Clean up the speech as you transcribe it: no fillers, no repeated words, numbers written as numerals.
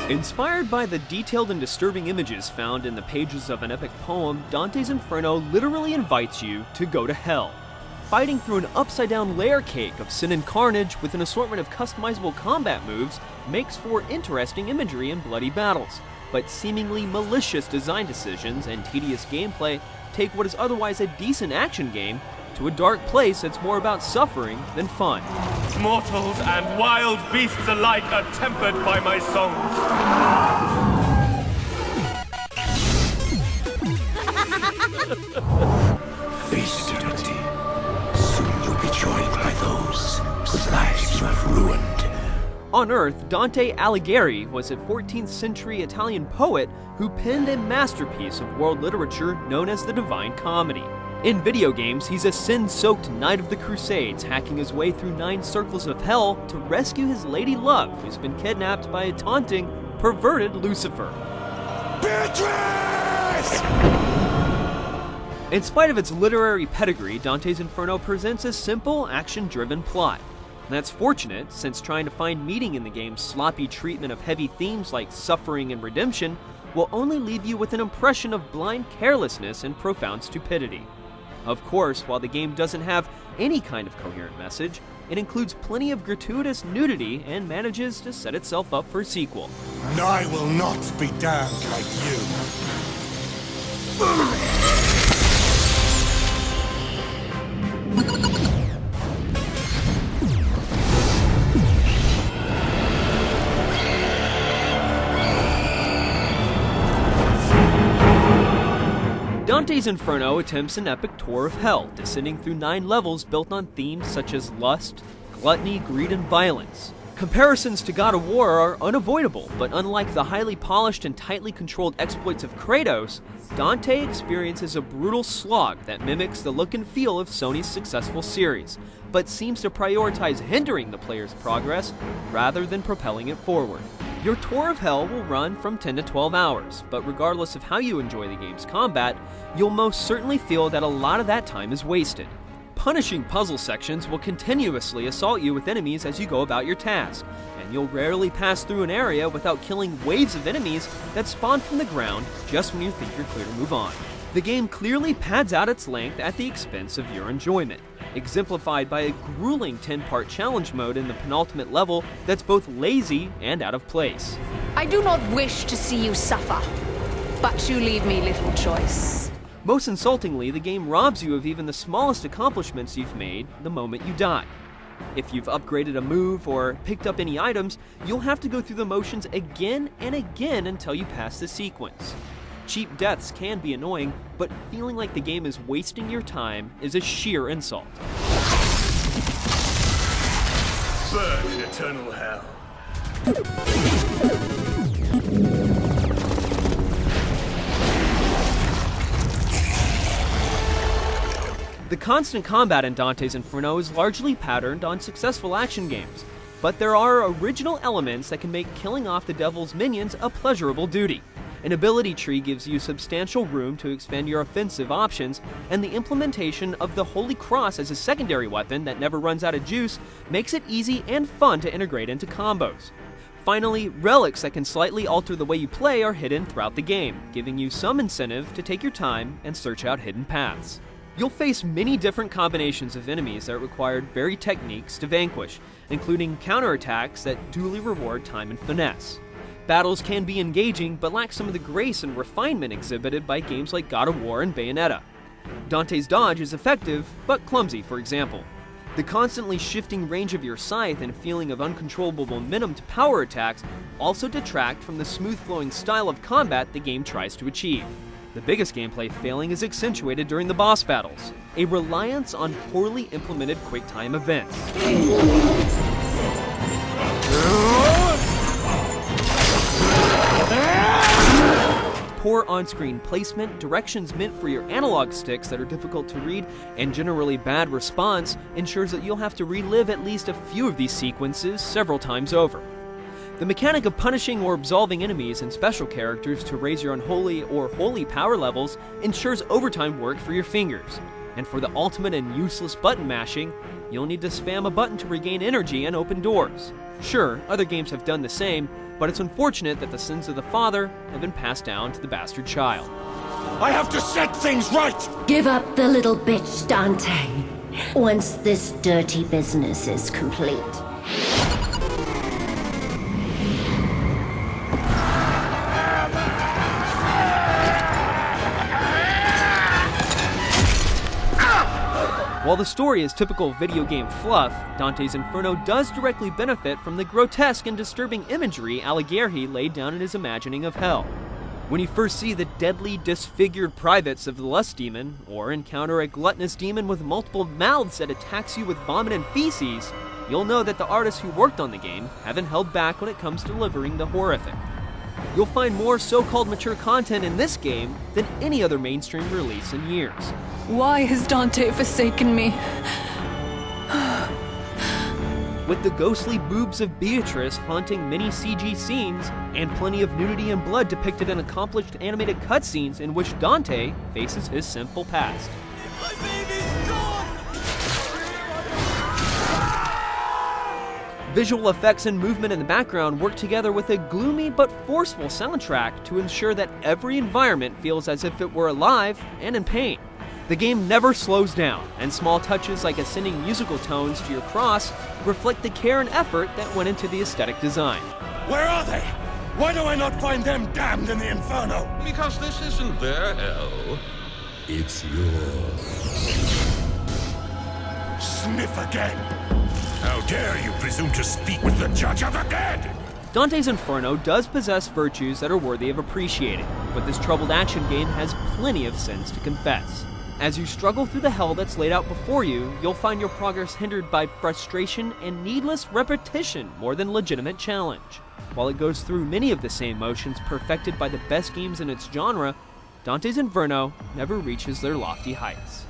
Inspired by the detailed and disturbing images found in the pages of an epic poem, Dante's Inferno literally invites you to go to hell. Fighting through an upside-down layer cake of sin and carnage with an assortment of customizable combat moves makes for interesting imagery and bloody battles, but seemingly malicious design decisions and tedious gameplay take what is otherwise a decent action game to a dark place that's more about suffering than fun. Mortals and wild beasts alike are tempered by my songs. Face eternity. Soon you'll be joined by those whose lives you have ruined. On Earth, Dante Alighieri was a 14th century Italian poet who penned a masterpiece of world literature known as the Divine Comedy. In video games, he's a sin-soaked knight of the Crusades, hacking his way through 9 circles of hell to rescue his lady love, who's been kidnapped by a taunting, perverted Lucifer. Beatrice! In spite of its literary pedigree, Dante's Inferno presents a simple, action-driven plot. And that's fortunate, since trying to find meaning in the game's sloppy treatment of heavy themes like suffering and redemption will only leave you with an impression of blind carelessness and profound stupidity. Of course, while the game doesn't have any kind of coherent message, it includes plenty of gratuitous nudity and manages to set itself up for a sequel. And I will not be damned like you. Dante's Inferno attempts an epic tour of hell, descending through 9 levels built on themes such as lust, gluttony, greed, and violence. Comparisons to God of War are unavoidable, but unlike the highly polished and tightly controlled exploits of Kratos, Dante experiences a brutal slog that mimics the look and feel of Sony's successful series, but seems to prioritize hindering the player's progress rather than propelling it forward. Your tour of hell will run from 10 to 12 hours, but regardless of how you enjoy the game's combat, you'll most certainly feel that a lot of that time is wasted. Punishing puzzle sections will continuously assault you with enemies as you go about your task, and you'll rarely pass through an area without killing waves of enemies that spawn from the ground just when you think you're clear to move on. The game clearly pads out its length at the expense of your enjoyment, exemplified by a grueling 10-part challenge mode in the penultimate level that's both lazy and out of place. I do not wish to see you suffer, but you leave me little choice. Most insultingly, the game robs you of even the smallest accomplishments you've made the moment you die. If you've upgraded a move or picked up any items, you'll have to go through the motions again and again until you pass the sequence. Cheap deaths can be annoying, but feeling like the game is wasting your time is a sheer insult. Burn in eternal hell. The constant combat in Dante's Inferno is largely patterned on successful action games, but there are original elements that can make killing off the devil's minions a pleasurable duty. An ability tree gives you substantial room to expand your offensive options, and the implementation of the Holy Cross as a secondary weapon that never runs out of juice makes it easy and fun to integrate into combos. Finally, relics that can slightly alter the way you play are hidden throughout the game, giving you some incentive to take your time and search out hidden paths. You'll face many different combinations of enemies that require varied techniques to vanquish, including counterattacks that duly reward time and finesse. Battles can be engaging, but lack some of the grace and refinement exhibited by games like God of War and Bayonetta. Dante's dodge is effective, but clumsy, for example. The constantly shifting range of your scythe and feeling of uncontrollable momentum to power attacks also detract from the smooth-flowing style of combat the game tries to achieve. The biggest gameplay failing is accentuated during the boss battles, a reliance on poorly implemented quick-time events. Poor on-screen placement, directions meant for your analog sticks that are difficult to read, and generally bad response ensures that you'll have to relive at least a few of these sequences several times over. The mechanic of punishing or absolving enemies and special characters to raise your unholy or holy power levels ensures overtime work for your fingers. And for the ultimate and useless button mashing, you'll need to spam a button to regain energy and open doors. Sure, other games have done the same, but it's unfortunate that the sins of the father have been passed down to the bastard child. I have to set things right! Give up the little bitch, Dante. Once this dirty business is complete. While the story is typical video game fluff, Dante's Inferno does directly benefit from the grotesque and disturbing imagery Alighieri laid down in his imagining of hell. When you first see the deadly, disfigured privates of the lust demon, or encounter a gluttonous demon with multiple mouths that attacks you with vomit and feces, you'll know that the artists who worked on the game haven't held back when it comes to delivering the horrific. You'll find more so-called mature content in this game than any other mainstream release in years. Why has Dante forsaken me? With the ghostly boobs of Beatrice haunting many CG scenes, and plenty of nudity and blood depicted in accomplished animated cutscenes in which Dante faces his sinful past. My baby's gone! Visual effects and movement in the background work together with a gloomy but forceful soundtrack to ensure that every environment feels as if it were alive and in pain. The game never slows down, and small touches like ascending musical tones to your cross reflect the care and effort that went into the aesthetic design. Where are they? Why do I not find them damned in the Inferno? Because this isn't their hell. It's yours. Sniff again! How dare you presume to speak with the Judge of the Dead? Dante's Inferno does possess virtues that are worthy of appreciating, but this troubled action game has plenty of sins to confess. As you struggle through the hell that's laid out before you, you'll find your progress hindered by frustration and needless repetition more than legitimate challenge. While it goes through many of the same motions perfected by the best games in its genre, Dante's Inferno never reaches their lofty heights.